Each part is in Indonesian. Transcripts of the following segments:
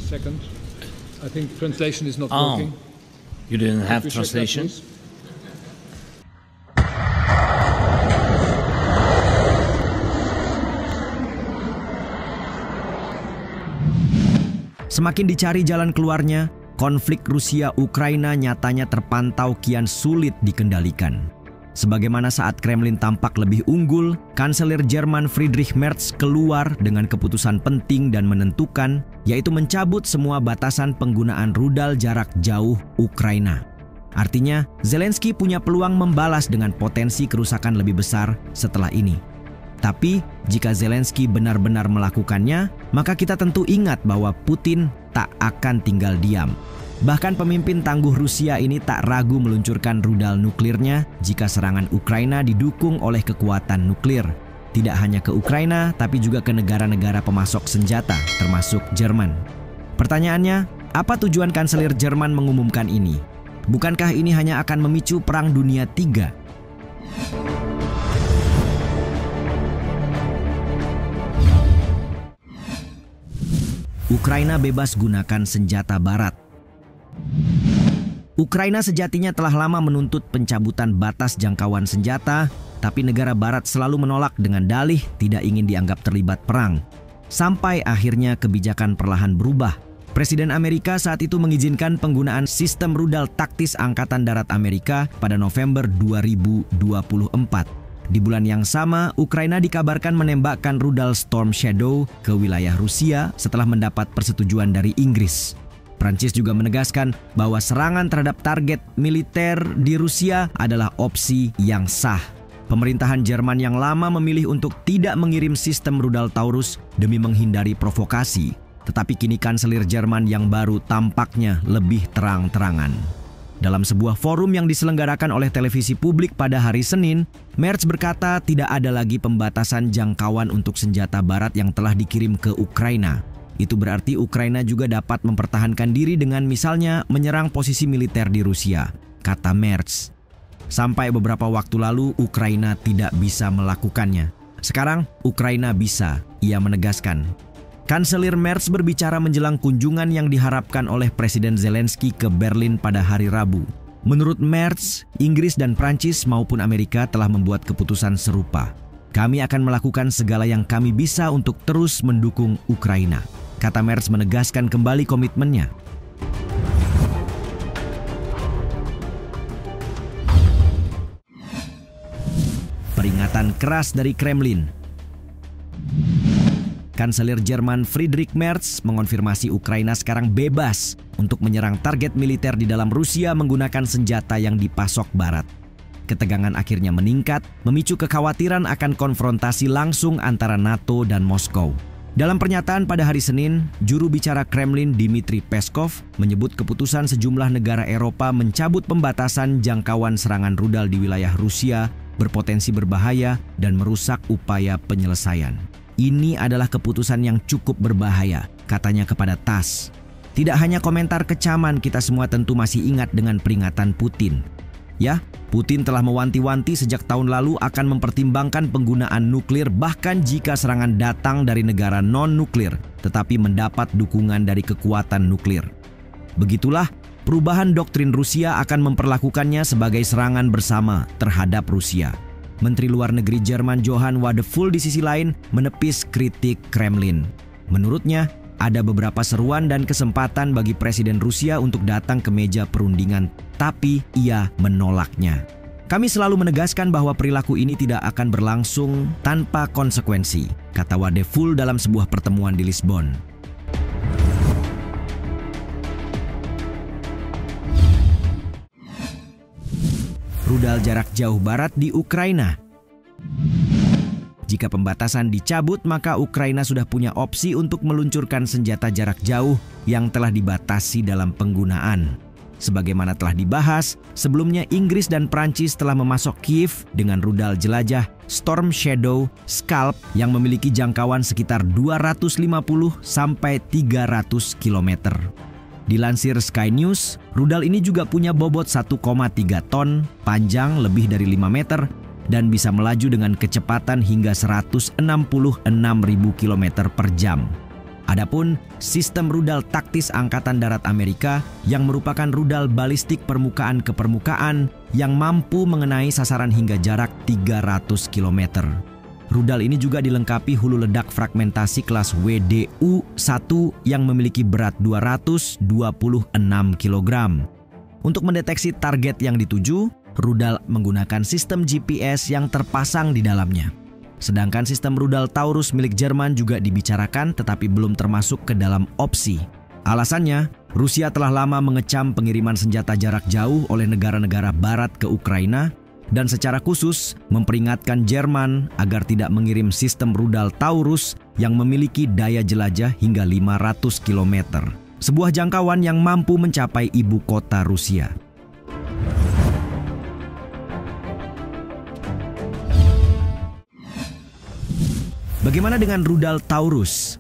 second. I think translation is not Oh, working. you didn't have Could you check that, translation? please? Semakin dicari jalan keluarnya, konflik Rusia-Ukraina nyatanya terpantau kian sulit dikendalikan. Sebagaimana saat Kremlin tampak lebih unggul, Kanselir Jerman Friedrich Merz keluar dengan keputusan penting dan menentukan, yaitu mencabut semua batasan penggunaan rudal jarak jauh Ukraina. Artinya, Zelensky punya peluang membalas dengan potensi kerusakan lebih besar setelah ini. Tapi, jika Zelensky benar-benar melakukannya, maka kita tentu ingat bahwa Putin tak akan tinggal diam. Bahkan pemimpin tangguh Rusia ini tak ragu meluncurkan rudal nuklirnya jika serangan Ukraina didukung oleh kekuatan nuklir. Tidak hanya ke Ukraina, tapi juga ke negara-negara pemasok senjata, termasuk Jerman. Pertanyaannya, apa tujuan Kanselir Jerman mengumumkan ini? Bukankah ini hanya akan memicu Perang Dunia III? Ukraina bebas gunakan senjata barat. Ukraina sejatinya telah lama menuntut pencabutan batas jangkauan senjata, tapi negara barat selalu menolak dengan dalih tidak ingin dianggap terlibat perang. Sampai akhirnya kebijakan perlahan berubah. Presiden Amerika saat itu mengizinkan penggunaan sistem rudal taktis Angkatan Darat Amerika pada November 2024. Di bulan yang sama, Ukraina dikabarkan menembakkan rudal Storm Shadow ke wilayah Rusia setelah mendapat persetujuan dari Inggris. Prancis juga menegaskan bahwa serangan terhadap target militer di Rusia adalah opsi yang sah. Pemerintahan Jerman yang lama memilih untuk tidak mengirim sistem rudal Taurus demi menghindari provokasi. Tetapi kini Kanselir Jerman yang baru tampaknya lebih terang-terangan. Dalam sebuah forum yang diselenggarakan oleh televisi publik pada hari Senin, Merz berkata tidak ada lagi pembatasan jangkauan untuk senjata barat yang telah dikirim ke Ukraina. Itu berarti Ukraina juga dapat mempertahankan diri dengan misalnya menyerang posisi militer di Rusia, kata Merz. Sampai beberapa waktu lalu Ukraina tidak bisa melakukannya. Sekarang Ukraina bisa, ia menegaskan. Kanselir Merz berbicara menjelang kunjungan yang diharapkan oleh Presiden Zelensky ke Berlin pada hari Rabu. Menurut Merz, Inggris dan Prancis maupun Amerika telah membuat keputusan serupa. Kami akan melakukan segala yang kami bisa untuk terus mendukung Ukraina. Kata Merz menegaskan kembali komitmennya. Peringatan keras dari Kremlin. Kanselir Jerman Friedrich Merz mengonfirmasi Ukraina sekarang bebas untuk menyerang target militer di dalam Rusia menggunakan senjata yang dipasok Barat. Ketegangan akhirnya meningkat, memicu kekhawatiran akan konfrontasi langsung antara NATO dan Moskow. Dalam pernyataan pada hari Senin, juru bicara Kremlin Dmitry Peskov menyebut keputusan sejumlah negara Eropa mencabut pembatasan jangkauan serangan rudal di wilayah Rusia berpotensi berbahaya dan merusak upaya penyelesaian. Ini adalah keputusan yang cukup berbahaya, katanya kepada TASS. Tidak hanya komentar kecaman, kita semua tentu masih ingat dengan peringatan Putin. Ya, Putin telah mewanti-wanti sejak tahun lalu akan mempertimbangkan penggunaan nuklir bahkan jika serangan datang dari negara non-nuklir, tetapi mendapat dukungan dari kekuatan nuklir. Begitulah, perubahan doktrin Rusia akan memperlakukannya sebagai serangan bersama terhadap Rusia. Menteri Luar Negeri Jerman Johann Wadephul di sisi lain menepis kritik Kremlin. Menurutnya, ada beberapa seruan dan kesempatan bagi Presiden Rusia untuk datang ke meja perundingan, tapi ia menolaknya. Kami selalu menegaskan bahwa perilaku ini tidak akan berlangsung tanpa konsekuensi, kata Wadephul dalam sebuah pertemuan di Lisbon. Rudal jarak jauh barat di Ukraina. Jika pembatasan dicabut, maka Ukraina sudah punya opsi untuk meluncurkan senjata jarak jauh yang telah dibatasi dalam penggunaan. Sebagaimana telah dibahas, sebelumnya Inggris dan Prancis telah memasok Kiev dengan rudal jelajah Storm Shadow Scalp yang memiliki jangkauan sekitar 250 sampai 300 km. Dilansir Sky News, rudal ini juga punya bobot 1,3 ton, panjang lebih dari 5 meter, dan bisa melaju dengan kecepatan hingga 166.000 km per jam. Adapun sistem rudal taktis Angkatan Darat Amerika yang merupakan rudal balistik permukaan ke permukaan yang mampu mengenai sasaran hingga jarak 300 km. Rudal ini juga dilengkapi hulu ledak fragmentasi kelas WDU-1 yang memiliki berat 226 kg. Untuk mendeteksi target yang dituju, rudal menggunakan sistem GPS yang terpasang di dalamnya. Sedangkan sistem rudal Taurus milik Jerman juga dibicarakan tetapi belum termasuk ke dalam opsi. Alasannya, Rusia telah lama mengecam pengiriman senjata jarak jauh oleh negara-negara barat ke Ukraina dan secara khusus memperingatkan Jerman agar tidak mengirim sistem rudal Taurus yang memiliki daya jelajah hingga 500 km. Sebuah jangkauan yang mampu mencapai ibu kota Rusia. Bagaimana dengan rudal Taurus?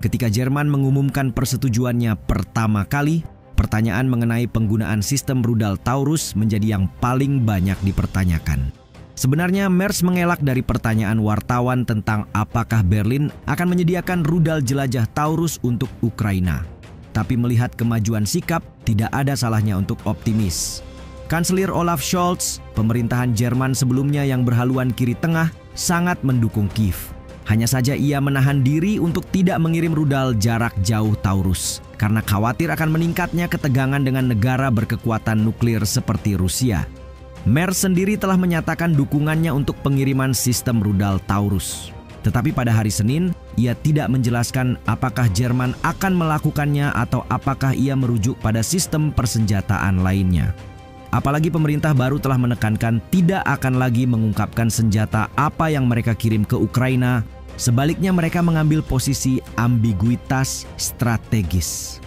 Ketika Jerman mengumumkan persetujuannya pertama kali, pertanyaan mengenai penggunaan sistem rudal Taurus menjadi yang paling banyak dipertanyakan. Sebenarnya Merz mengelak dari pertanyaan wartawan tentang apakah Berlin akan menyediakan rudal jelajah Taurus untuk Ukraina. Tapi melihat kemajuan sikap, tidak ada salahnya untuk optimis. Kanselir Olaf Scholz, pemerintahan Jerman sebelumnya yang berhaluan kiri tengah, sangat mendukung Kiev. Hanya saja ia menahan diri untuk tidak mengirim rudal jarak jauh Taurus karena khawatir akan meningkatnya ketegangan dengan negara berkekuatan nuklir seperti Rusia. Merz sendiri telah menyatakan dukungannya untuk pengiriman sistem rudal Taurus. Tetapi pada hari Senin, ia tidak menjelaskan apakah Jerman akan melakukannya atau apakah ia merujuk pada sistem persenjataan lainnya. Apalagi pemerintah baru telah menekankan tidak akan lagi mengungkapkan senjata apa yang mereka kirim ke Ukraina. Sebaliknya mereka mengambil posisi ambiguitas strategis.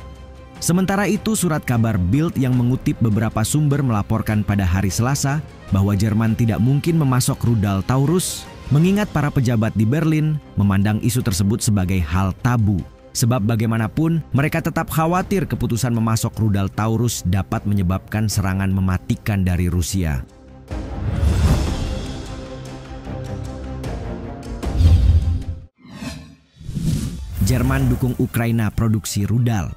Sementara itu surat kabar Bild yang mengutip beberapa sumber melaporkan pada hari Selasa bahwa Jerman tidak mungkin memasok rudal Taurus, mengingat para pejabat di Berlin memandang isu tersebut sebagai hal tabu. Sebab bagaimanapun, mereka tetap khawatir keputusan memasok rudal Taurus dapat menyebabkan serangan mematikan dari Rusia. Jerman dukung Ukraina produksi rudal.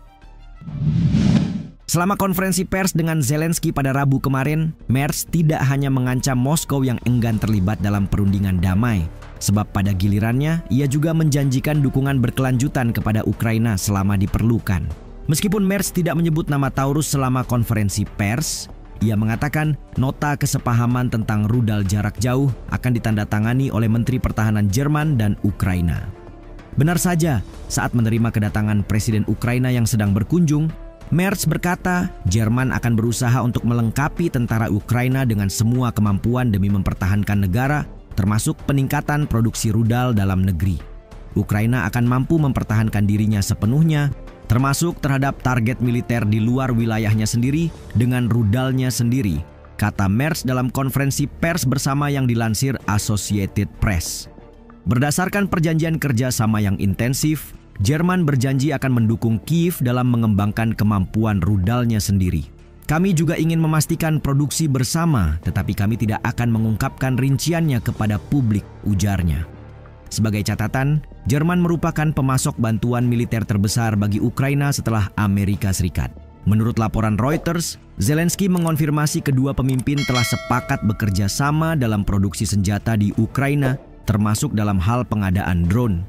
Selama konferensi pers dengan Zelensky pada Rabu kemarin, Merz tidak hanya mengancam Moskow yang enggan terlibat dalam perundingan damai, sebab pada gilirannya ia juga menjanjikan dukungan berkelanjutan kepada Ukraina selama diperlukan. Meskipun Merz tidak menyebut nama Taurus selama konferensi pers, ia mengatakan nota kesepahaman tentang rudal jarak jauh akan ditandatangani oleh Menteri Pertahanan Jerman dan Ukraina. Benar saja, saat menerima kedatangan Presiden Ukraina yang sedang berkunjung, Merz berkata Jerman akan berusaha untuk melengkapi tentara Ukraina dengan semua kemampuan demi mempertahankan negara, termasuk peningkatan produksi rudal dalam negeri. Ukraina akan mampu mempertahankan dirinya sepenuhnya, termasuk terhadap target militer di luar wilayahnya sendiri dengan rudalnya sendiri, kata Merz dalam konferensi pers bersama yang dilansir Associated Press. Berdasarkan perjanjian kerjasama yang intensif, Jerman berjanji akan mendukung Kiev dalam mengembangkan kemampuan rudalnya sendiri. Kami juga ingin memastikan produksi bersama, tetapi kami tidak akan mengungkapkan rinciannya kepada publik, ujarnya. Sebagai catatan, Jerman merupakan pemasok bantuan militer terbesar bagi Ukraina setelah Amerika Serikat. Menurut laporan Reuters, Zelensky mengonfirmasi kedua pemimpin telah sepakat bekerja sama dalam produksi senjata di Ukraina, termasuk dalam hal pengadaan drone.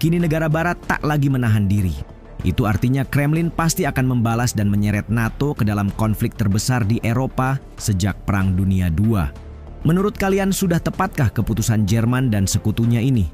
Kini negara barat tak lagi menahan diri. Itu artinya Kremlin pasti akan membalas dan menyeret NATO ke dalam konflik terbesar di Eropa sejak Perang Dunia II. Menurut kalian sudah tepatkah keputusan Jerman dan sekutunya ini?